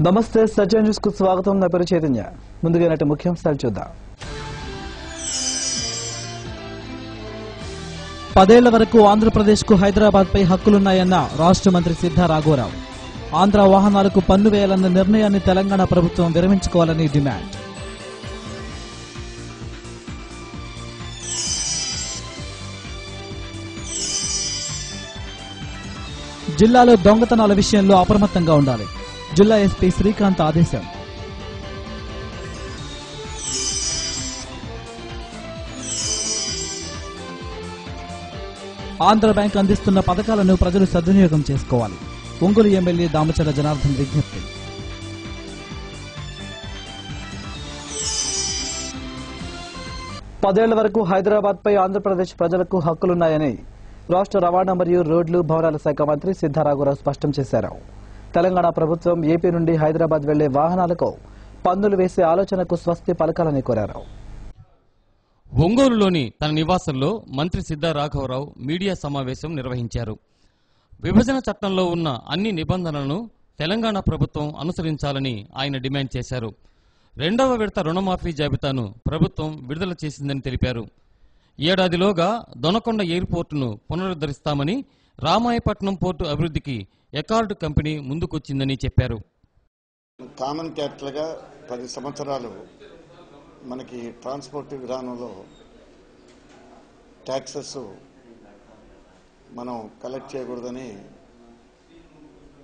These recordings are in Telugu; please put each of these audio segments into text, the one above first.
నమస్తే సత్యం న్యూస్ కు స్వాగతం. నా పేరు చైతన్య. ముందుగా నాటి ముఖ్యాంశాలు చూద్దాం. 10 ఏళ్ల వరకు ఆంధ్రప్రదేశ్ కు హైదరాబాద్ పై హక్కులున్నాయన్న రాష్ట్ర మంత్రి సిద్ధా రాఘవరావు. ఆంధ్ర వాహనాలకు పన్ను వేయాలన్న నిర్ణయాన్ని తెలంగాణ ప్రభుత్వం విరమించుకోవాలని డిమాండ్. జిల్లాలో దొంగతనాల విషయంలో అప్రమత్తంగా ఉండాలి. జిల్లా ఎస్పీ శ్రీకాంత్ ఆదేశం. ఆంధ్ర బ్యాంక్ అందిస్తున్న పథకాలను ప్రజలు సద్వినియోగం చేసుకోవాలి. ఒంగోలు ఎమ్మెల్యే దామచర్ల జనార్దన్ విజ్ఞప్తి. పదేళ్ల వరకు హైదరాబాద్ పై ఆంధ్రప్రదేశ్ ప్రజలకు హక్కులున్నాయని రాష్ట్ర రవాణా మరియు రోడ్లు భవనాల శాఖ మంత్రి సిద్ధా రాఘవరావు స్పష్టం చేశారు. తెలంగాణ ప్రభుత్వం ఏపీ నుండి హైదరాబాద్ వెళ్లే వాహనాలకు పన్నులు వేసే ఆలోచనకు స్వస్తి పలకాలని కోరారు. ఒంగోలులోని తన నివాసంలో మంత్రి సిద్ధా రాఘవరావు మీడియా సమావేశం నిర్వహించారు. విభజన చట్టంలో ఉన్న అన్ని నిబంధనలను తెలంగాణ ప్రభుత్వం అనుసరించాలని ఆయన డిమాండ్ చేశారు. 2వ విడత రుణమాఫీ జాబితాను ప్రభుత్వం విడుదల చేసిందని తెలిపారు. ఏడాదిలోగా దొనకొండ ఎయిర్పోర్టును పునరుద్ధరిస్తామని, రామాయపట్నం పోర్టు అభివృద్ధికి ఎకార్డ్ కంపెనీ ముందుకొచ్చిందని చెప్పారు. కామన్ క్యాపిటల్గా 10 సంవత్సరాలు మనకి ట్రాన్స్పోర్ట్ విధానంలో ట్యాక్సెస్ మనం కలెక్ట్ చేయకూడదని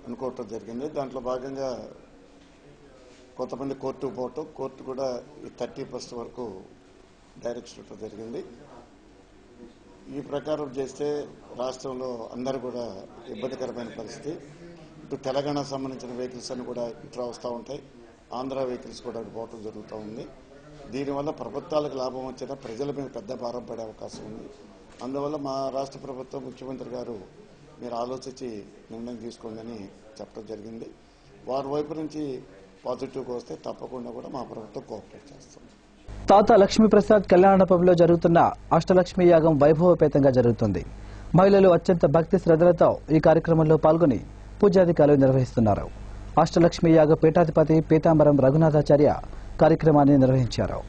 అనుకోవటం జరిగింది. దాంట్లో భాగంగా కొంతమంది కోర్టుకు పోవటం, కోర్టు కూడా ఈ 30% వరకు డైరెక్షన్ ఇవ్వడం జరిగింది. ఈ ప్రకారం చేస్తే రాష్ట్రంలో అందరూ కూడా ఇబ్బందికరమైన పరిస్థితి. ఇటు తెలంగాణ సంబంధించిన వెహికల్స్ అన్ని కూడా ఇట్లా వస్తూ ఉంటాయి, ఆంధ్ర వెహికల్స్ కూడా అటు పోవటం జరుగుతూ ఉంది. దీనివల్ల ప్రభుత్వాలకు లాభం వచ్చినా ప్రజల మీద పెద్ద భారం పడే అవకాశం ఉంది. అందువల్ల మా రాష్ట్ర ప్రభుత్వం ముఖ్యమంత్రి గారు మీరు ఆలోచించి నిర్ణయం తీసుకోండి అని చెప్పడం జరిగింది. వారి వైపు నుంచి పాజిటివ్గా వస్తే తప్పకుండా కూడా మా ప్రభుత్వం కోఆపరేట్ చేస్తుంది. తాత లక్ష్మీప్రసాద్ కళ్యాణమండపంలో జరుగుతున్న అష్టలక్ష్మి యాగం వైభవపేతంగా జరుగుతుంది. మహిళలు అత్యంత భక్తి శ్రద్ధలతో ఈ కార్యక్రమంలో పాల్గొని పూజాధికారులు నిర్వహిస్తున్నారు. అష్టలక్ష్మి యాగ పీఠాధిపతి పీతాంబరం రఘునాథాచార్య కార్యక్రమాన్ని నిర్వహించారు.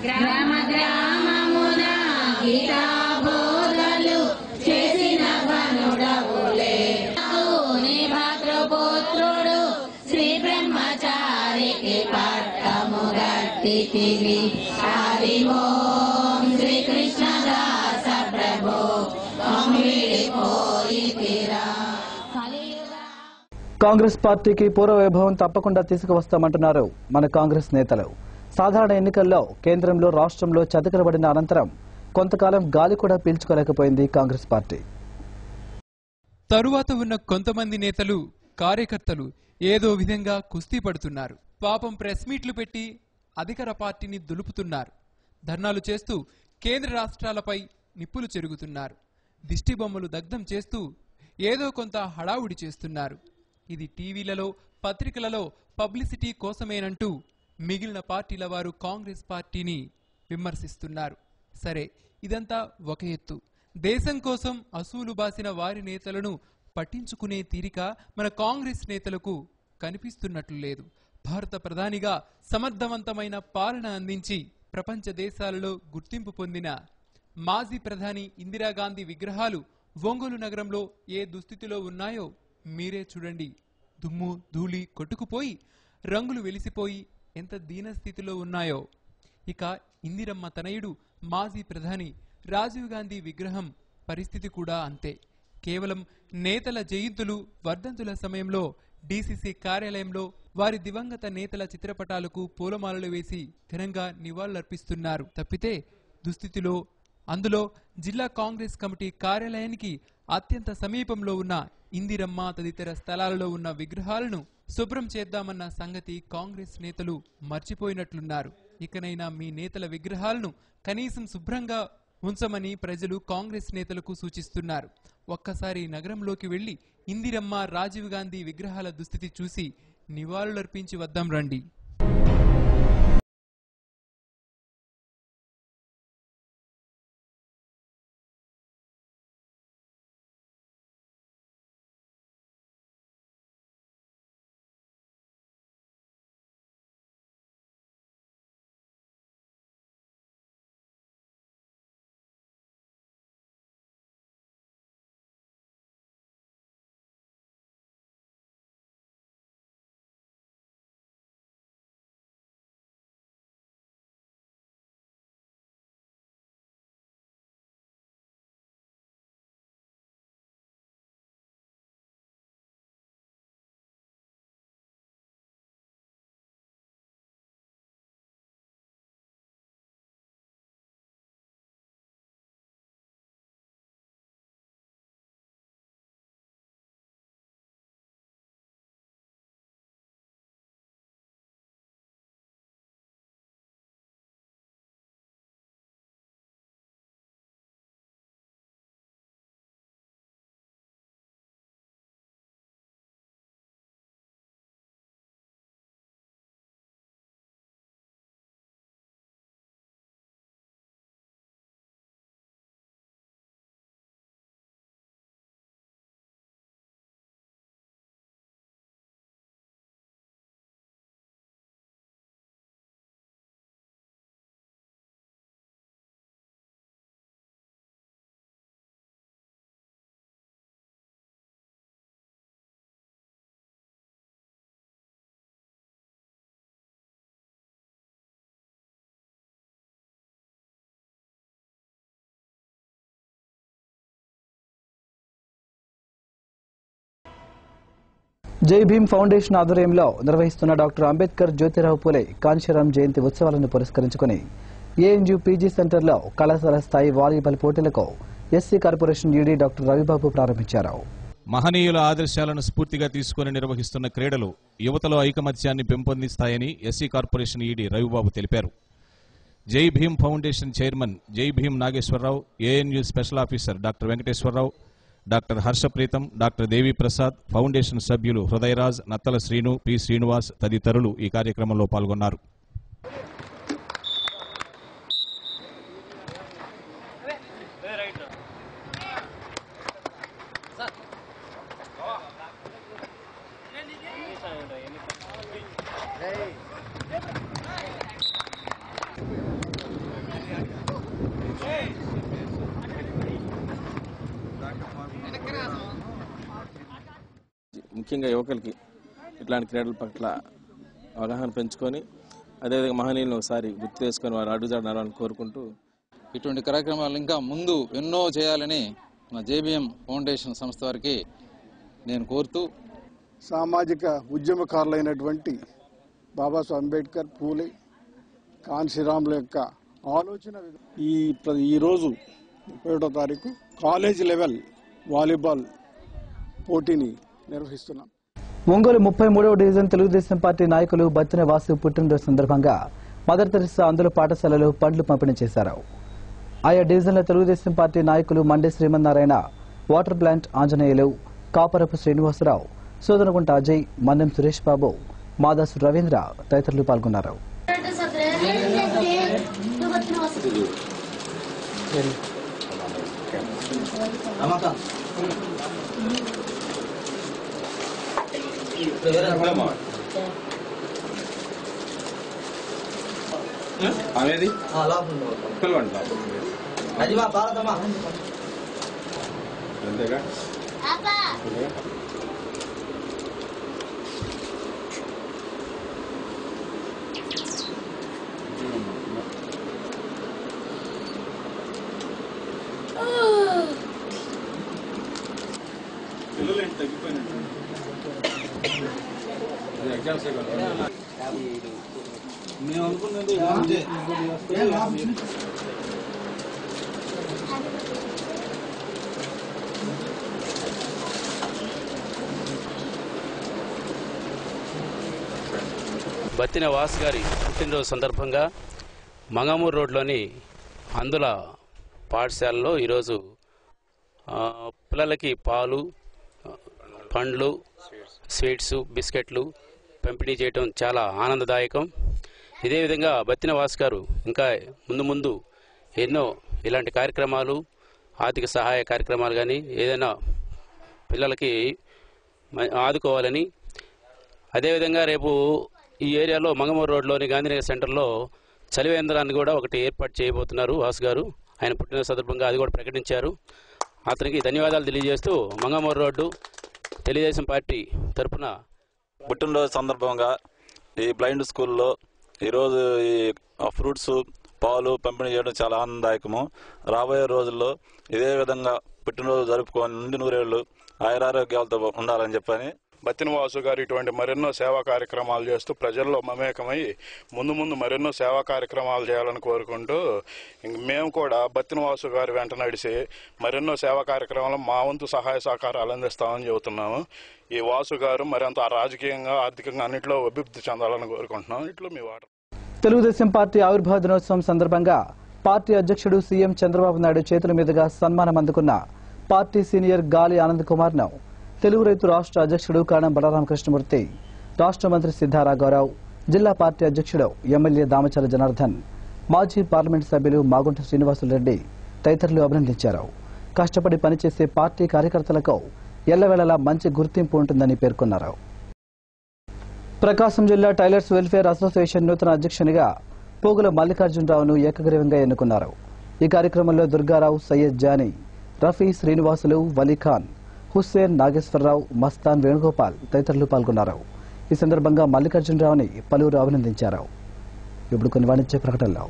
గ్రామ గ్రామమున గీతా బోధలు చేసిన గనుడవులే భాతృపుత్రుడు శ్రీ బ్రహ్మచారికి పట్టము గట్టితివి. హరి ఓం శ్రీకృష్ణదాస ప్రభో మమ్మిడిపోయితిరా. కాంగ్రెస్ పార్టీకి పూర్వ వైభవం తప్పకుండా తీసుకువస్తామంటున్నారు మన కాంగ్రెస్ నేతలు. సాధారణ ఎన్నికల్లో కేంద్రంలో రాష్ట్రంలో చతికిలబడిన అనంతరం కొంతకాలం గాలి కూడా పీల్చుకోలేకపోయింది కాంగ్రెస్ పార్టీ. తరువాత ఉన్న కొంతమంది నేతలు, కార్యకర్తలు ఏదో విధంగా కుస్తీ పడుతున్నారు. పాపం ప్రెస్ మీట్లు పెట్టి అధికార పార్టీని దులుపుతున్నారు. ధర్నాలు చేస్తూ కేంద్ర రాష్ట్రాలపై నిప్పులు చెరుగుతున్నారు. దిష్టిబొమ్మలు దగ్ధం చేస్తూ ఏదో కొంత హడావుడి చేస్తున్నారు. ఇది టీవీలలో, పత్రికలలో పబ్లిసిటీ కోసమేనంటూ మిగిలిన పార్టీల వారు కాంగ్రెస్ పార్టీని విమర్శిస్తున్నారు. సరే, ఇదంతా ఒక ఎత్తు. దేశం కోసం అసూలు బాసిన వారి నేతలను పట్టించుకునే తీరిక మన కాంగ్రెస్ నేతలకు కనిపిస్తున్నట్లు లేదు. భారత ప్రధానిగా సమర్థవంతమైన పాలన అందించి ప్రపంచ దేశాలలో గుర్తింపు పొందిన మాజీ ప్రధాని ఇందిరాగాంధీ విగ్రహాలు ఒంగోలు నగరంలో ఏ దుస్థితిలో ఉన్నాయో మీరే చూడండి. దుమ్ము ధూళి కొట్టుకుపోయి రంగులు వెలిసిపోయి ఎంత దీనస్థితిలో ఉన్నాయో. ఇక ఇందిరమ్మ తనయుడు మాజీ ప్రధాని రాజీవ్ గాంధీ విగ్రహం పరిస్థితి కూడా అంతే. కేవలం నేతల జయంతులు వర్ధంతుల సమయంలో డీసీసీ కార్యాలయంలో వారి దివంగత నేతల చిత్రపటాలకు పూలమాలలు వేసి ఘనంగా నివాళులర్పిస్తున్నారు తప్పితే దుస్థితిలో, అందులో జిల్లా కాంగ్రెస్ కమిటీ కార్యాలయానికి అత్యంత సమీపంలో ఉన్న ఇందిరమ్మ తదితర స్థలాలలో ఉన్న విగ్రహాలను శుభ్రం చేద్దామన్న సంగతి కాంగ్రెస్ నేతలు మర్చిపోయినట్లున్నారు. ఇకనైనా మీ నేతల విగ్రహాలను కనీసం శుభ్రంగా ఉంచమని ప్రజలు కాంగ్రెస్ నేతలకు సూచిస్తున్నారు. ఒక్కసారి నగరంలోకి వెళ్లి ఇందిరమ్మ, రాజీవ్ గాంధీ విగ్రహాల దుస్థితి చూసి నివాళులర్పించి వద్దాం రండి. జై భీమ్ ఫౌండేషన్ ఆధ్వర్యంలో నిర్వహిస్తున్న డాక్టర్ అంబేద్కర్ జ్యోతిరావు పూలే కాంశీరాం జయంతి ఉత్సవాలను పురస్కరించుకుని ఏఎన్యూ పీజీ సెంటర్లో కళాశాల స్థాయి వాలీబాల్ పోటీలకు SC corporation ED doctor Ravibabu ప్రారంభించారు. మహనీయుల ఆదర్శాలను స్ఫూర్తిగా తీసుకుని నిర్వహిస్తున్న క్రీడలు యువతలో ఐకమత్యాన్ని పెంపొందిస్తాయని ఎస్సీ కార్పొరేషన్ ఈడీ రవిబాబు తెలిపారు. Jai Bhim foundation chairman Jai Bhim Nageswararao, ANU special officer doctor Venkateswararao, doctor Harshapreetham, doctor Devi Prasad, foundation సభ్యులు హృదయరాజ్, నత్తల శ్రీను, పి శ్రీనివాస్ తదితరులు ఈ కార్యక్రమంలో పాల్గొన్నారు. ముఖ్యంగా యువకులకి ఇట్లాంటి క్రీడల పట్ల అవగాహన పెంచుకొని అదేవిధంగా మహనీయులను ఒకసారి గుర్తు చేసుకొని వారు అడుగుజాడు నడవాలని కోరుకుంటూ ఇటువంటి కార్యక్రమాలు ఇంకా ముందు ఎన్నో చేయాలని మన జేబీఎం ఫౌండేషన్ సంస్థ వారికి నేను కోరుతూ సామాజిక ఉద్యమకారులైనటువంటి బాబాసాహెబ్ అంబేద్కర్, పూలే, కాన్శీరాముల యొక్క ఆలోచన ఈరోజు 31వ తారీఖు కాలేజ్ లెవెల్ వాలీబాల్ పోటీని నిర్వహిస్తున్నాం. ఒంగోలు 33వ డివిజన్ తెలుగుదేశం పార్టీ నాయకులు బత్తిన వాసు పుట్టినరోజు సందర్భంగా మదర్ తెరెసా అందుల పాఠశాలలో పండ్లు పంపిణీ చేశారు. ఆయా డివిజన్ల తెలుగుదేశం పార్టీ నాయకులు మండే శ్రీమన్నారాయణ, వాటర్ ప్లాంట్ ఆంజనేయులు, కాపరపు శ్రీనివాసరావు, సోదనగుంట అజయ్, మన్నెం సురేష్ బాబు, మాదాసు రవీంద్ర తదితరులు పాల్గొన్నారు. అనేది పిలవండి. బత్తిన వాసు గారి పుట్టినరోజు సందర్భంగా మంగమూరు రోడ్లోని అందుల పాఠశాలలో ఈరోజు పిల్లలకి పాలు, పండ్లు, స్వీట్స్, బిస్కెట్లు పంపిణీ చేయడం చాలా ఆనందదాయకం. ఇదే విధంగా బత్తిన వాసు గారు ఇంకా ముందు ఎన్నో ఇలాంటి కార్యక్రమాలు, ఆర్థిక సహాయ కార్యక్రమాలు కానీ ఏదైనా పిల్లలకి ఆదుకోవాలని, అదేవిధంగా రేపు ఈ ఏరియాలో మంగమూరు రోడ్లోని గాంధీనగర్ సెంటర్లో చలివేంద్రాన్ని కూడా ఒకటి ఏర్పాటు చేయబోతున్నారు వాసు గారు. ఆయన పుట్టినరోజు సందర్భంగా అది కూడా ప్రకటించారు. అతనికి ధన్యవాదాలు తెలియజేస్తూ మంగమూరు రోడ్డు తెలుగుదేశం పార్టీ తరఫున పుట్టినరోజు సందర్భంగా ఈ బ్లైండ్ స్కూల్లో ఈరోజు ఈ ఫ్రూట్స్, పాలు పంపిణీ చేయడం చాలా ఆనందదాయకము. రాబోయే రోజుల్లో ఇదే విధంగా పుట్టినరోజు జరుపుకొని నుండి నూరేళ్లు ఆయురారోగ్యాలతో ఉండాలని చెప్పని బత్తిన వాసు గారు ఇటువంటి మరెన్నో సేవా కార్యక్రమాలు చేస్తూ ప్రజల్లో మమేకమై ముందు మరెన్నో సేవా కార్యక్రమాలు చేయాలని కోరుకుంటూ మేము కూడా బత్తిన వాసు గారి వెంట నడిచి మరెన్నో సేవా కార్యక్రమాలు మా వంతు సహాయ సహకారాలు అందిస్తామని చెబుతున్నాము. ఈ వాసు గారు మరింత రాజకీయంగా, ఆర్థికంగా అన్నింటిలో అభివృద్ధి చెందాలని కోరుకుంటున్నాం. ఇట్లా మీ వాటర్. తెలుగుదేశం పార్టీ ఆవిర్భావ దినోత్సవం సందర్భంగా పార్టీ అధ్యక్షుడు సీఎం చంద్రబాబు నాయుడు చేతుల మీదుగా సన్మానం అందుకున్న పార్టీ సీనియర్ గాలి ఆనంద్ కుమార్ ను తెలుగు రైతు రాష్ట్ర అధ్యక్షుడు కాణం బలరామకృష్ణమూర్తి, రాష్ట్ర మంత్రి సిద్ధారాఘవరావు, జిల్లా పార్టీ అధ్యక్షుడు ఎమ్మెల్యే దామచల జనార్దన్, మాజీ పార్లమెంటు సభ్యులు మాగుంట శ్రీనివాసులరెడ్డి తదితరులు అభినందించారు. కష్టపడి పనిచేసే పార్టీ కార్యకర్తలకు ఎల్లవేళలా మంచి గుర్తింపు ఉంటుందని పేర్కొన్నారు. ప్రకాశం జిల్లా టైలర్స్ వెల్ఫేర్ అసోసియేషన్ నూతన అధ్యక్షునిగా పోగుల మల్లికార్జునరావును ఏకగ్రీవంగా ఎన్నుకున్నారు. ఈ కార్యక్రమంలో దుర్గారావు, సయ్యద్ జానీ, రఫీ, శ్రీనివాసులు, వలీఖాన్, హుస్సేన్, నాగేశ్వరరావు, మస్తాన్, వేణుగోపాల్ తదితరులు పాల్గొన్నారు. ఈ సందర్భంగా మల్లికార్జునరావుని పలువురు అభినందించారు. ఇప్పుడు కొన్ని వాణిజ్య ప్రకటనలు.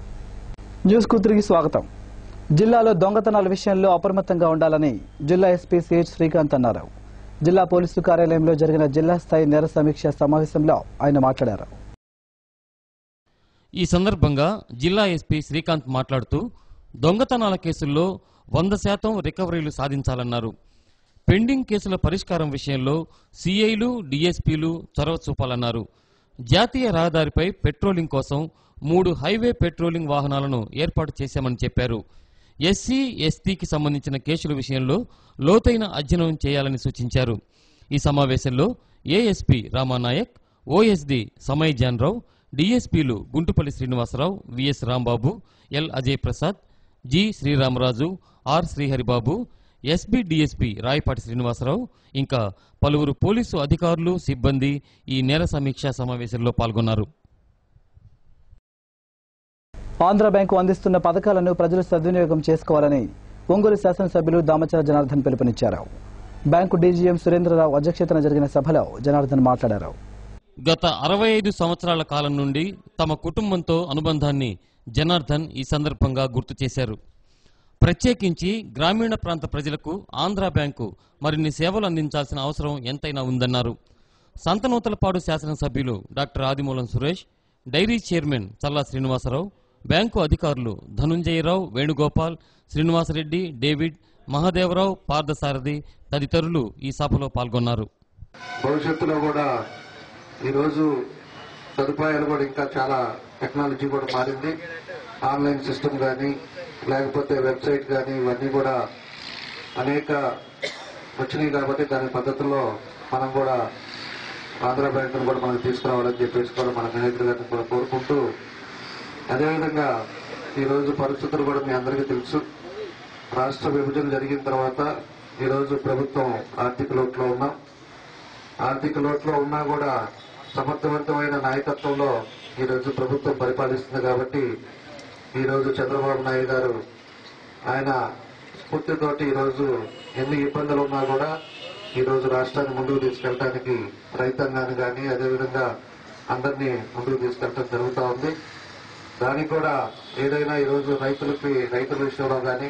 న్యూస్ కు తిరిగి స్వాగతం. జిల్లాలో దొంగతనాల విషయంలో అప్రమత్తంగా ఉండాలని జిల్లా ఎస్పీ సిహెచ్ శ్రీకాంత్ అన్నారు. జిల్లా పోలీసు కార్యాలయంలో జరిగిన జిల్లా స్థాయి నేర సమీక్ష సమావేశంలో ఆయన మాట్లాడారు. ఈ సందర్భంగా జిల్లా ఎస్పీ శ్రీకాంత్ మాట్లాడుతూ దొంగతనాల కేసుల్లో 100% రికవరీలు సాధించాలన్నారు. పెండింగ్ కేసుల పరిష్కారం విషయంలో సీఐలు, డీఎస్పీలు చొరవ చూపాలన్నారు. జాతీయ రహదారిపై పెట్రోలింగ్ కోసం 3 హైవే పెట్రోలింగ్ వాహనాలను ఏర్పాటు చేశామని చెప్పారు. ఎస్సీ, ఎస్టీకి సంబంధించిన కేసుల విషయంలో లోతైన అధ్యయనం చేయాలని సూచించారు. ఈ సమావేశంలో ఏఎస్పీ రామానాయక్, ఓఎస్డీ సమయ్ జాన్రావు, డీఎస్పీలు Guntupalli Srinivasarao, VS Rambabu, L Ajay Prasad, G Sriramaraju, R Sriharibabu, SB DSP Rayapati Srinivasarao ఇంకా పలువురు పోలీసు అధికారులు, సిబ్బంది ఈ నేర సమీక్షా సమావేశంలో పాల్గొన్నారు. ఆంధ్ర బ్యాంకు అందిస్తున్న పథకాలను ప్రజలు సద్వినియోగం చేసుకోవాలని ఒంగోలు శాసనసభ్యులు దామచల జనార్దన్ పిలుపునిచ్చారు. బ్యాంకు డీజీఎం సురేంద్రరావు అధ్యక్షతన జరిగిన సభలో జనార్దన్ మాట్లాడారు. గత 65 సంవత్సరాల కాలం నుండి తమ కుటుంబంతో అనుబంధాన్ని జనార్దన్ ఈ సందర్భంగా గుర్తు చేశారు. ప్రత్యేకించి గ్రామీణ ప్రాంత ప్రజలకు ఆంధ్ర బ్యాంకు మరిన్ని సేవలు అందించాల్సిన అవసరం ఎంతైనా ఉందన్నారు. సంతనూతలపాడు శాసనసభ్యులు doctor Adimulam Suresh, dairy chairman చల్లా శ్రీనివాసరావు, బ్యాంకు అధికారులు ధనుంజయరావు, వేణుగోపాల్, శ్రీనివాసరెడ్డి, డేవిడ్, మహాదేవరావు, పార్థసారథి తదితరులు ఈ సభలో పాల్గొన్నారు. భవిష్యత్తులో కూడా ఈరోజు సదుపాయాలు కూడా ఇంకా చాలా టెక్నాలజీ కూడా మారింది. ఆన్లైన్ సిస్టమ్ కానీ లేకపోతే వెబ్సైట్ కానీ ఇవన్నీ కూడా అనేక వచ్చినాయి కాబట్టి దాని పద్ధతుల్లో మనం కూడా ఆంధ్ర బ్యాంకును కూడా మనం తీసుకురావాలని చెప్పేసి కూడా మన మేనేజర్ గారిని కూడా కోరుకుంటూ, అదేవిధంగా ఈరోజు పరిస్థితులు కూడా మీ అందరికీ తెలుసు. రాష్ట్ర విభజన జరిగిన తర్వాత ఈరోజు ప్రభుత్వం ఆర్థిక లోటులో ఉన్నాం. ఆర్థిక లోటులో ఉన్నా కూడా సమర్థవంతమైన నాయకత్వంలో ఈరోజు ప్రభుత్వం పరిపాలిస్తుంది. కాబట్టి ఈరోజు చంద్రబాబు నాయుడు గారు ఆయన స్ఫూర్తితోటి ఈరోజు ఎన్ని ఇబ్బందులు ఉన్నా కూడా ఈరోజు రాష్ట్రాన్ని ముందుకు తీసుకెళ్ళడానికి రైతాంగాన్ని కానీ అదేవిధంగా అందరినీ ముందుకు తీసుకెళ్ళడం జరుగుతూ ఉంది. దానికి కూడా ఏదైనా ఈరోజు రైతుల విషయంలో కానీ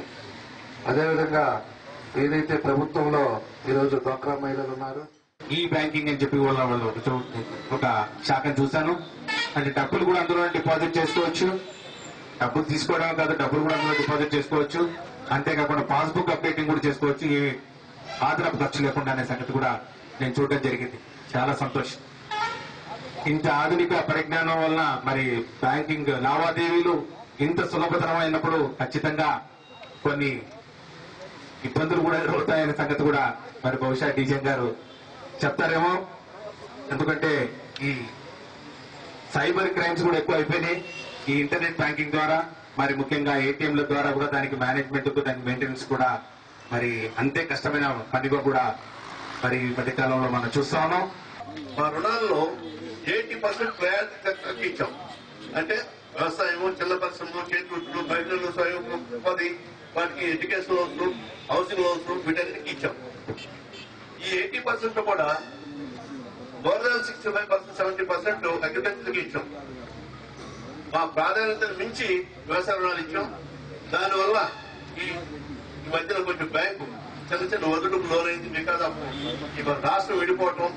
అదేవిధంగా ఏదైతే ప్రభుత్వంలో ఈరోజు డ్వాక్రా మహిళలు ఉన్నారు ఈ బ్యాంకింగ్ అని చెప్పి వాళ్ళు ఒక శాఖను చూశాను. అంటే డబ్బులు కూడా అందులో డిపాజిట్ చేసుకోవచ్చు, డబ్బులు తీసుకోవడం కాదు, డబ్బులు కూడా అందులో డిపాజిట్ చేసుకోవచ్చు. అంతేకాకుండా పాస్బుక్ అప్డేటింగ్ కూడా చేసుకోవచ్చు, ఏ ఆదరపు ఖర్చు లేకుండా అనే సంగతి కూడా నేను చూడడం జరిగింది. చాలా సంతోషం. ఇంత ఆధునిక పరిజ్ఞానం వలన మరి బ్యాంకింగ్ లావాదేవీలు ఇంత సులభతరమైనప్పుడు ఖచ్చితంగా కొన్ని ఇబ్బందులు కూడా ఎదురవుతాయనే సంగతి కూడా మరి బహుశా డీజీఎం గారు చెప్తారేమో. ఎందుకంటే ఈ సైబర్ క్రైమ్స్ కూడా ఎక్కువ అయిపోయినాయి ఈ ఇంటర్నెట్ బ్యాంకింగ్ ద్వారా. మరి ముఖ్యంగా ఏటీఎంల ద్వారా కూడా దానికి మేనేజ్మెంట్ దానికి మెయింటెనెన్స్ కూడా మరి అంతే కష్టమైన పనిగా కూడా మరి ఈ మధ్యకాలంలో మనం చూస్తా ఉన్నాం. మా రుణాల్లో 80% ప్రయారిటీ తగ్గించాం. అంటే వ్యవసాయము, చిన్న పరిశ్రమ, చేతి వృత్తులు, మహిళలు, స్వయం ఉపాధి, వాటికి ఎడ్యుకేషన్ లోన్స్, హౌసింగ్ లోన్స్ వీటన్నిటికీ ఇచ్చాం. ఈ 80% కూడా మోర్ దాన్ 65%, 70% అగ్రికల్చర్కి ఇచ్చాం. మా ప్రాధాన్యతను మించి వ్యవసాయ రుణాలు ఇచ్చాం. దానివల్ల ఈ మధ్యన కొంచెం బ్యాంకు చిన్న ఒదుడుకు లోనైంది. బికాస్ ఆఫ్ ఇవాళ రాష్ట్రం విడిపోవటం,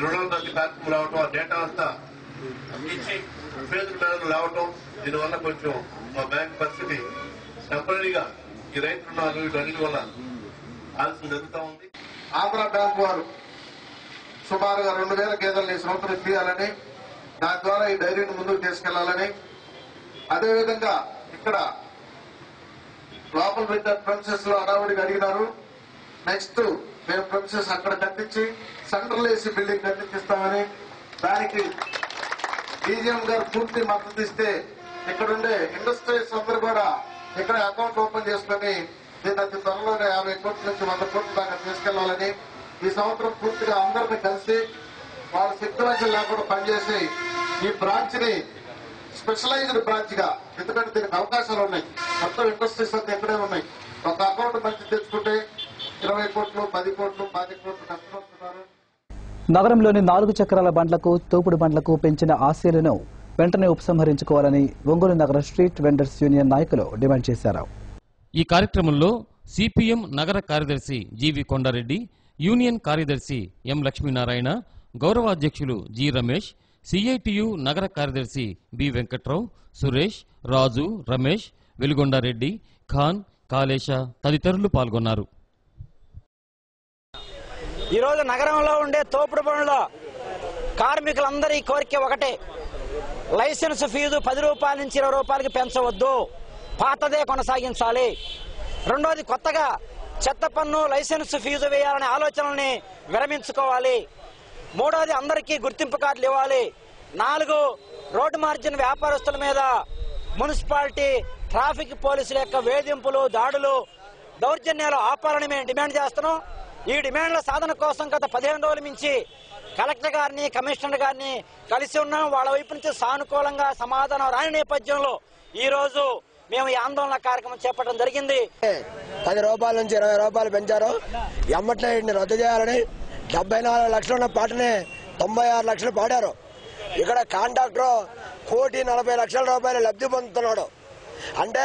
రుణాలు తగ్గి కార్యక్రమం రావటం, ఆ డేటా అంతా ఇచ్చి ఫేజుల మేరకు రావటం, దీనివల్ల కొంచెం మా బ్యాంక్ పరిస్థితి టెంపరీగా ఈ రైతు రుణాలు వీటన్నిటి వల్ల ఆలస్యం జరుగుతూ ఉంది. ఆంధ్ర బ్యాంక్ వారు సుమారుగా 2000 గేదెలను ఈ సంవత్సరం ఇప్పించాలని, దాని ద్వారా ఈ డైరీని ముందుకు తీసుకెళ్లాలని, అదేవిధంగా ఇక్కడ లోపల పెట్టిన ప్రెమిసెస్ లో అడావుడిగా అడిగినారు. నెక్స్ట్ మేము ప్రెమిసెస్ అక్కడ కట్టించి సెంట్రల్ ఏసీ బిల్డింగ్ కట్టించిస్తామని, దానికి డీజీఎం గారు పూర్తి మద్దతు ఇస్తే ఇక్కడుండే ఇండస్ట్రీస్ అందరూ కూడా ఇక్కడ అకౌంట్ ఓపెన్ చేసుకుని దీన్ని అతి త్వరలోనే 50 కోట్ల నుంచి 100 కోట్ల దాకా తీసుకెళ్లాలని, ఈ సంవత్సరం పూర్తిగా అందరినీ కలిసి వాళ్ళ శక్తివంచం లేకుండా పనిచేసి ఈ బ్రాంచ్ ని స్పెషలైజ్డ్ బ్రాంచ్ గా, ఎందుకంటే దీనికి అవకాశాలు ఉన్నాయి. మొత్తం ఇండస్ట్రీస్ అంతా ఇక్కడే ఉన్నాయి. ఒక అకౌంట్ మంచి తెచ్చుకుంటే 20 కోట్లు, 10 కోట్లు, 10 కోట్లు కష్టపడుతున్నారు. నగరంలోని 4 చక్రాల బండ్లకు, తోపుడు బండ్లకు పెంచిన ఆశీలను వెంటనే ఉపసంహరించుకోవాలని ఒంగోలు నగర స్ట్రీట్ వెండర్స్ యూనియన్ నాయకులు డిమాండ్ చేశారు. ఈ కార్యక్రమంలో సిపిఎం నగర కార్యదర్శి జీవి కొండారెడ్డి, యూనియన్ కార్యదర్శి ఎం లక్ష్మీనారాయణ, గౌరవాధ్యక్షులు జి రమేష్, సిఐటియు నగర కార్యదర్శి బి వెంకట్రావు, సురేష్, రాజు, రమేష్, వెలుగొండారెడ్డి, ఖాన్, కాళేశ తదితరులు పాల్గొన్నారు. ఈరోజు నగరంలో ఉండే తోపుడు బండ్ల కార్మికులందరి కోరిక ఒకటే, లైసెన్స్ ఫీజు 10 రూపాయల నుంచి 20 రూపాయలకి పెంచవద్దు, పాతదే కొనసాగించాలి. రెండోది, కొత్తగా చెత్త పన్ను లైసెన్స్ ఫీజు వేయాలనే ఆలోచనల్ని విరమించుకోవాలి. మూడోది, అందరికీ గుర్తింపు కార్డులు ఇవ్వాలి. 4, రోడ్డు మార్జిన్ వ్యాపారస్తుల మీద మున్సిపాలిటీ ట్రాఫిక్ పోలీసుల యొక్క వేధింపులు, దాడులు, దౌర్జన్యాలు ఆపాలని మేము డిమాండ్ చేస్తున్నాం. ఈ డిమాండ్ల సాధన కోసం గత 15 రోజుల నుంచి కలెక్టర్ గారిని, కమిషనర్ గారిని కలిసి ఉన్నాం. వాళ్ళ వైపు నుంచి సానుకూలంగా సమాధానం రాని నేపథ్యంలో ఈ రోజు మేము ఈ ఆందోళన కార్యక్రమం చేపట్టడం జరిగింది. 10 రూపాయల నుంచి 20 రూపాయలు పెంచారు. ఎమ్మట్లే రద్దు చేయాలని 74 లక్షలు ఉన్న పాటని 96 లక్షలు పాడారు. ఇక్కడ కాంట్రాక్టర్ 1,40,00,000 రూపాయలు లబ్ధి పొందుతున్నాడు. అంటే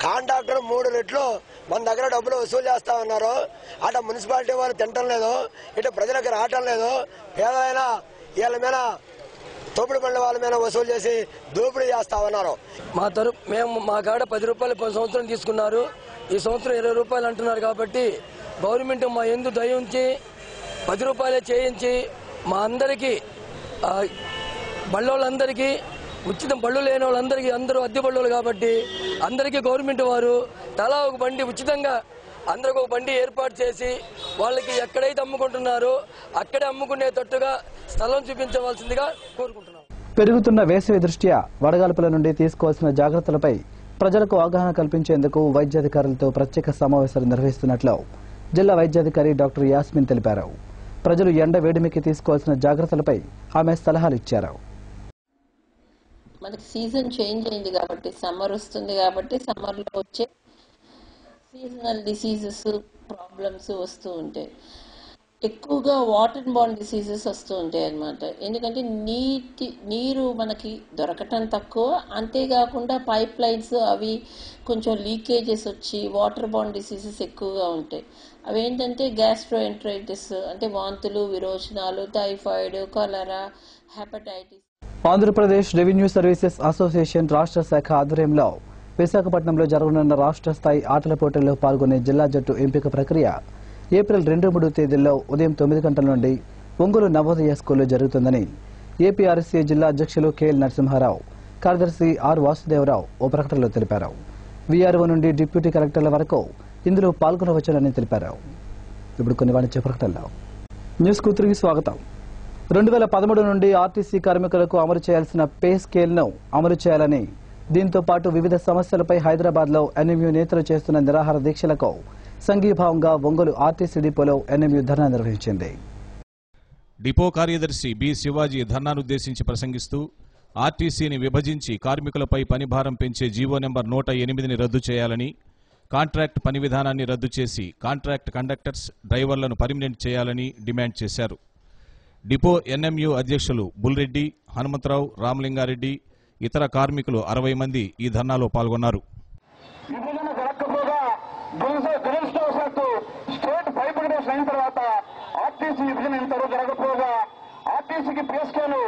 కాంట్రాక్టర్ 3 రెట్లు మన దగ్గర డబ్బులు వసూలు చేస్తా ఉన్నారు. అటు మున్సిపాలిటీ వాళ్ళు తినటం లేదు, ఇటు ప్రజలకు రావటం లేదు. ఏదైనా వీళ్ళ మీద తోపుడు బండ్ల వాళ్ళ మీద వసూలు చేసి దోపిడీ చేస్తా ఉన్నారు. మేము మా కాడ 10 రూపాయలు పోయిన సంవత్సరం తీసుకున్నారు. ఈ సంవత్సరం 20 రూపాయలు అంటున్నారు. కాబట్టి గవర్నమెంట్ మా ఎందు దయ ఉంచి 10 రూపాయలే చేయించి మా అందరికీ, బళ్ళోళ్ళందరికీ ఉచితం, బళ్ళు లేని వాళ్ళందరికీ, అందరూ అద్దె బళ్ళోళ్ళు కాబట్టి అందరికీ గవర్నమెంట్ వారు తలా ఒక బండి ఉచితంగా అందరికి ఒక బండి ఏర్పాటు చేసి వాళ్ళకి ఎక్కడైతే అమ్ముకుంటున్నారో అక్కడే అమ్ముకునేటట్టుగా స్థలం చూపించవలసిందిగా కోరుకుంటున్నాం. పెరుగుతున్న వేసవి దృష్ట్యా వడగాల్పుల నుండి తీసుకోవాల్సిన జాగ్రత్తలపై ప్రజలకు అవగాహన కల్పించేందుకు వైద్యాధికారులతో ప్రత్యేక సమావేశాలు నిర్వహిస్తున్నట్లు జిల్లా వైద్యాధికారి డాక్టర్ యాస్మిన్ తెలిపారు. ప్రజలు ఎండ వేడిమికి తీసుకోవాల్సిన జాగ్రత్తలపై ఆమె సలహాలు ఇచ్చారు. మనకి సీజన్ చేంజ్ అయింది కాబట్టి, సమ్మర్ వస్తుంది కాబట్టి సమ్మర్లో వచ్చే సీజనల్ డిసీజెస్ ప్రాబ్లమ్స్ వస్తూ ఉంటాయి. ఎక్కువగా వాటర్ బాండ్ డిసీజెస్ వస్తూ ఉంటాయి అన్నమాట. ఎందుకంటే నీరు మనకి దొరకటం తక్కువ, అంతేకాకుండా పైప్ లైన్స్ అవి కొంచెం లీకేజెస్ వచ్చి వాటర్ బాండ్ డిసీజెస్ ఎక్కువగా ఉంటాయి. అవి ఏంటంటే గ్యాస్ట్రోఎంటరైటిస్ అంటే వాంతులు, విరోచనాలు, typhoid, cholera, hepatitis. Andhra Pradesh revenue services association రాష్ట్ర శాఖ ఆధ్వర్యంలో విశాఖపట్నంలో జరగనున్న రాష్ట్ర స్థాయి ఆటల పోటీల్లో పాల్గొనే జిల్లా జట్టు ఎంపిక ప్రక్రియ ఏప్రిల్ 2-3 తేదీల్లో ఉదయం 9 గంటల నుండి ఒంగోలు నవోదయ స్కూల్లో జరుగుతుందని ఏపీఆర్సీ జిల్లా అధ్యక్షులు కెఎల్ నరసింహారావు, కార్యదర్శి ఆర్ వాసుదేవరావు ఓ ప్రకటనలో తెలిపారు. వీఆర్ఓ నుండి డిప్యూటీ కలెక్టర్ల వరకు ఇందులో పాల్గొనవచ్చునని తెలిపారు. ఇప్పుడు కొన్ని వాణిజ్య ప్రకటనలు. న్యూస్ కు తిరిగి స్వాగతం. 2013 నుండి ఆర్టీసీ కార్మికులకు అమలు చేయాల్సిన పే స్కేల్ను అమలు చేయాలని, దీంతో పాటు వివిధ సమస్యలపై హైదరాబాద్లో ఎన్ఎంయూ నేతలు చేస్తున్న నిరాహార దీక్షలకు సంఘీభావంగా ఒంగోలు ఆర్టీసీ డిపోలో ఎన్ఎంయూ ధర్నా నిర్వహించింది. డిపో కార్యదర్శి బి శివాజీ ధర్నానుద్దేశించి ప్రసంగిస్తూ ఆర్టీసీని విభజించి కార్మికులపై పనిభారం పెంచే జీవో నెంబర్ 108ని రద్దు చేయాలని, కాంట్రాక్ట్ పని విధానాన్ని రద్దు చేసి కాంట్రాక్ట్ కండక్టర్స్, డ్రైవర్లను పర్మినెంట్ చేయాలని డిమాండ్ చేశారు. డిపో ఎన్ఎంయూ అధ్యక్షులు బుల్రెడ్డి, హనుమంతరావు, రామలింగారెడ్డి, ఇతర కార్మికులు 60 మంది ఈ ధర్నాలో పాల్గొన్నారు. స్టేట్ బైఫర్కేషన్ అయిన తర్వాత ఆర్టీసీ విభజన ఇంతవరకు జరగకపోగా ఆర్టీసీకి పే స్కేలు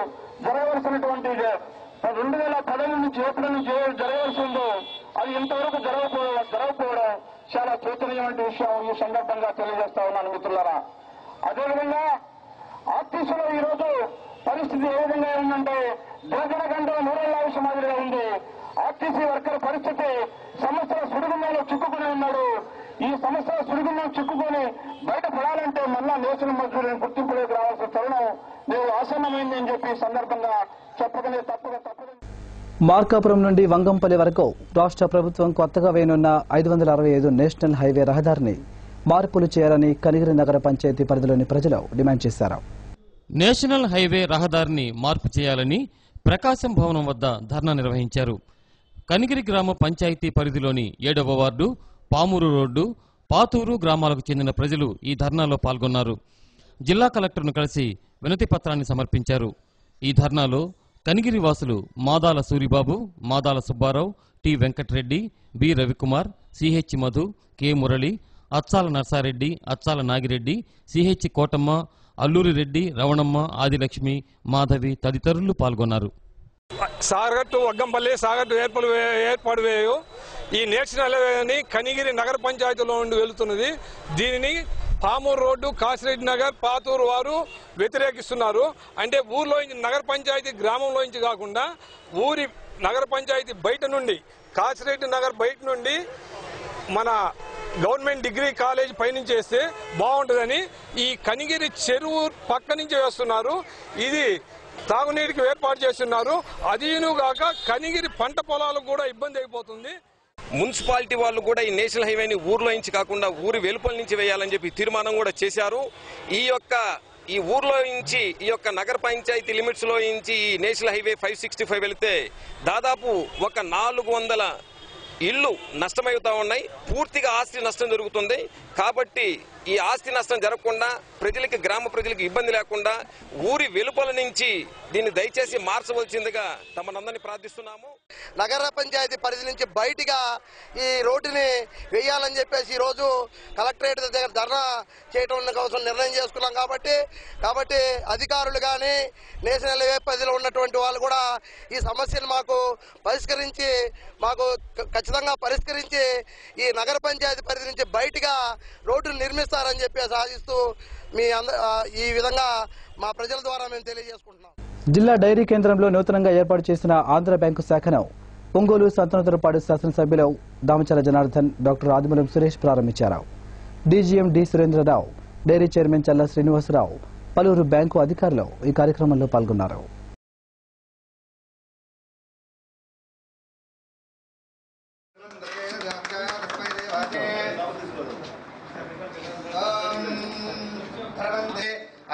జరగవలసినటువంటి 2018 నుంచి ఏప్రిల్ నుంచి జరగవలసి ఉందో అది ఇంతవరకు జరగకపోవడం చాలా చైతన్యమైన విషయం ఈ సందర్భంగా తెలియజేస్తా ఉన్నాను మిత్రులారా. అదేవిధంగా ఆర్టీసీలో ఈ రోజు పరిస్థితి ఏ విధంగా ఉందంటే దుర్గణ గంట నూరెల్లావిష మాదిరిగా ఉంది. ఆర్టీసీ వర్కర్ పరిస్థితి సమస్యల సుడిగుండంలో చిక్కుకుని ఉన్నాడు. ఈ సమస్యల సుడిగుండం చిక్కుకొని బయటపడాలంటే మళ్ళా నేషనల్ మజ్దూరుని గుర్తింపులోకి రావాల్సిన తరుణం నేను ఆసన్నమైంది అని చెప్పి సందర్భంగా చెప్పకనే తప్పదు. మార్కాపురం నుండి వంగంపల్లి వరకు రాష్ట్ర ప్రభుత్వం కొత్తగా వేయనున్న 565 నేషనల్ హైవే రహదారిని మార్పులు చేయాలని కనిగిరి నగర పంచాయతీ పరిధిలోని ప్రజలు డిమాండ్ చేశారు. నేషనల్ హైవే రహదారిని మార్పు చేయాలని ప్రకాశం భవనం వద్ద ధర్నా నిర్వహించారు. కనిగిరి గ్రామ పంచాయతీ పరిధిలోని 7వ వార్డు, పామూరు రోడ్డు, పాతూరు గ్రామాలకు చెందిన ప్రజలు ఈ ధర్నాలో పాల్గొన్నారు. జిల్లా కలెక్టర్ను కలిసి వినతి పత్రాన్ని సమర్పించారు. ఈ ధర్నాలో కనిగిరి వాసులు Madala Suribabu, Madala Subbarao, T Venkatareddy, B Ravikumar, CH Madhu, K Murali, Achala Narsareddy, Achala Nagireddy, CH Kotamma, Alluri Reddy, Ravanamma, Adilakshmi, Madhavi తదితరులు పాల్గొన్నారు. సాగట్టు వగ్గంపల్లి సాగట్టు ఏర్పాటు వేయు ఈ నేషనల్ హైవేని కనిగిరి నగర పంచాయతీలో నుండి వెళుతున్నది. దీనిని పామూరు రోడ్డు, కాసిరెడ్డి నగర్, పాతూరు వారు వ్యతిరేకిస్తున్నారు. అంటే ఊర్లో నగర పంచాయతీ గ్రామంలో నుంచి కాకుండా ఊరి నగర పంచాయతీ బయట నుండి, కాసిరెడ్డి నగర్ బయట నుండి మన గవర్నమెంట్ డిగ్రీ కాలేజ్ పైనుంచి వేస్తే బాగుంటుందని ఈ కనిగిరి చెరువు పక్క నుంచి వేస్తున్నారు. ఇది తాగునీటికి ఏర్పాటు చేస్తున్నారు. అదీనుగాక కనిగిరి పంట పొలాలకు కూడా ఇబ్బంది అయిపోతుంది. మున్సిపాలిటీ వాళ్ళు కూడా ఈ నేషనల్ హైవేని ఊర్లో నుంచి కాకుండా ఊరి వెలుపల నుంచి వేయాలని చెప్పి తీర్మానం కూడా చేశారు. ఈ ఊర్లో నుంచి ఈ యొక్క నగర పంచాయతీ లిమిట్స్ లో నుంచి ఈ నేషనల్ హైవే 565 వెళితే దాదాపు ఒక 400 ఇళ్లు నష్టమవుతా ఉన్నాయి. పూర్తిగా ఆస్తి నష్టం జరుగుతుంది. కాబట్టి ఈ ఆస్తి నష్టం జరగకుండా ప్రజలకి, గ్రామ ప్రజలకు ఇబ్బంది లేకుండా ఊరి వెలుపల నుంచి దీన్ని దయచేసి మార్చవలసిందిగా తమనందరినీ ప్రార్థిస్తున్నాము. నగర పంచాయతీ పరిధి నుంచి బయటిగా ఈ రోడ్డుని వేయాలని చెప్పేసి ఈ రోజు కలెక్టరేట్ దగ్గర ధర్నా చేయడం కోసం నిర్ణయం చేసుకున్నాం. కాబట్టి అధికారులు కానీ నేషనల్ హైవే పరిధిలో ఉన్నటువంటి వాళ్ళు కూడా ఈ సమస్యను మాకు ఖచ్చితంగా పరిష్కరించి ఈ నగర పంచాయతీ పరిధి నుంచి బయటిగా రోడ్డును నిర్మిస్తారని చెప్పి సాధిస్తూ ఈ విధంగా మా ప్రజల ద్వారా మేము తెలియజేసుకుంటున్నాం. జిల్లా డైరీ కేంద్రంలో నూతనంగా ఏర్పాటు చేసిన ఆంధ్ర బ్యాంకు శాఖను ఒంగోలు సంతనోత్తరపాడు శాసనసభ్యులు దామచల జనార్దన్, డాక్టర్ ఆదిమూలం సురేష్ ప్రారంభించారు. DGM D Surendra Rao, dairy chairman Challa Srinivasa Rao, పలువురు బ్యాంకు అధికారులు ఈ కార్యక్రమంలో పాల్గొన్నారు.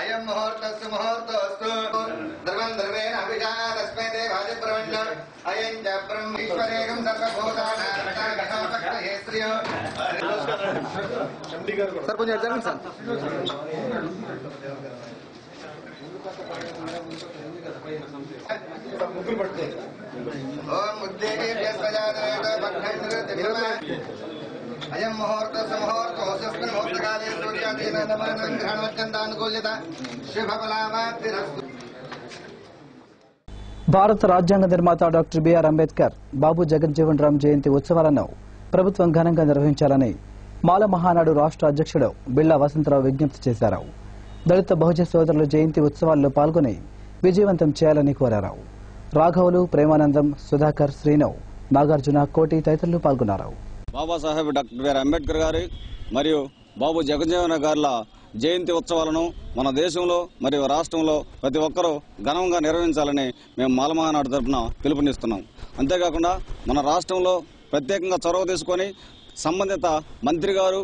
అయం ముహూర్తస్సు ముహూర్తోస్తు ధర్మం ధర్మేణ అభిషా తస్మై దేవాది బ్రహ్మణ్యం అయం చ బ్రహ్మేశ్వర సార్ కొంచెం జరగండి సార్. ముగ్గురు పడితే అయం ముహూర్త సుముహూర్త హోస్యస్మిన్ ముహూర్తకాలే సూర్యాదీన నమనం గ్రహణవత్యంతానుకూల్యత శుభఫలామాప్తిరస్తు. భారత రాజ్యాంగ నిర్మాత డాక్టర్ బిఆర్ అంబేద్కర్ బాబు జగజ్జీవన్ రామ్ జయంతి ఉత్సవాలను ప్రభుత్వం ఘనంగా నిర్వహించాలని మాల మహానాడు రాష్ట్ర అధ్యక్షుడు బిళ్లా వసంతరావు విజ్ఞప్తి చేశారు. దళిత బహుజన సోదరుల జయంతి ఉత్సవాల్లో పాల్గొని విజయవంతం చేయాలని కోరారు. రాఘవులు, ప్రేమానందం, సుధాకర్, శ్రీనవ్, నాగార్జున, కోటి తదితరులు పాల్గొన్నారు. బాబాసాహెబ్ డాక్టర్ బిఆర్ అంబేద్కర్ గారి మరియు బాబు జగజ్జీవన్ గారుల జయంతి ఉత్సవాలను మన దేశంలో మరియు రాష్ట్రంలో ప్రతి ఒక్కరూ ఘనంగా నిర్వహించాలని మేము మాల మహానాడు తరఫున పిలుపునిస్తున్నాం. అంతేకాకుండా మన రాష్ట్రంలో ప్రత్యేకంగా చొరవ తీసుకొని సంబంధిత మంత్రి గారు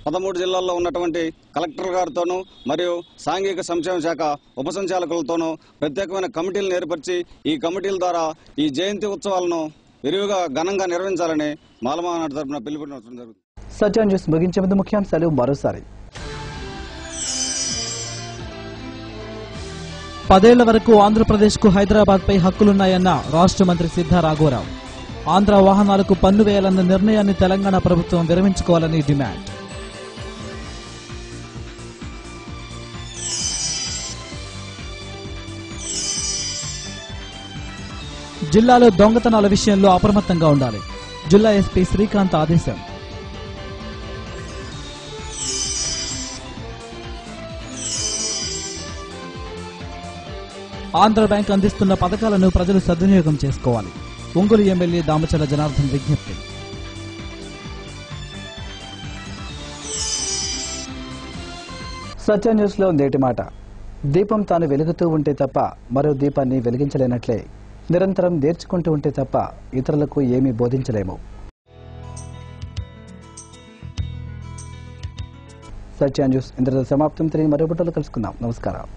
13 జిల్లాల్లో ఉన్నటువంటి కలెక్టర్ గారితోనూ మరియు సాంఘిక సంక్షేమ శాఖ ఉప సంచాలకులతోనూ ప్రత్యేకమైన కమిటీలను ఏర్పరిచి ఈ కమిటీల ద్వారా ఈ జయంతి ఉత్సవాలను విరివిగా ఘనంగా నిర్వహించాలని మాల మహానాడు తరఫున పిలుపునివ్వడం జరుగుతుంది. సత్యం న్యూస్ ముగించే ముందు ముఖ్యాంశాలు మరోసారి. 10 ఏళ్ల వరకు ఆంధ్రప్రదేశ్కు హైదరాబాద్పై హక్కులున్నాయన్న రాష్ట్ర మంత్రి సిద్ధా రాఘవరావు. ఆంధ్ర వాహనాలకు పన్ను వేయాలన్న నిర్ణయాన్ని తెలంగాణ ప్రభుత్వం విరమించుకోవాలని డిమాండ్. జిల్లాలో దొంగతనాల విషయంలో అప్రమత్తంగా ఉండాలి. జిల్లా ఎస్పీ శ్రీకాంత్ ఆదేశం. ఆంధ్ర బ్యాంక్ అందిస్తున్న పథకాలను ప్రజలు సద్వినియోగం చేసుకోవాలి. ఒంగోలు ఎమ్మెల్యే దామచర్ల జనార్దన్ విజ్ఞప్తి. సత్య న్యూస్ లో నేటి మాట. దీపం తాను వెలుగుతూ ఉంటే తప్ప మరో దీపాన్ని వెలిగించలేనట్లే నిరంతరం నేర్చుకుంటూ ఉంటే తప్ప ఇతరులకు ఏమీ బోధించలేము. సత్య న్యూస్ ఇంతటితో సమాప్తం. తిరిగి మరో బుట్టలో కలుసుకుందాం. నమస్కారం.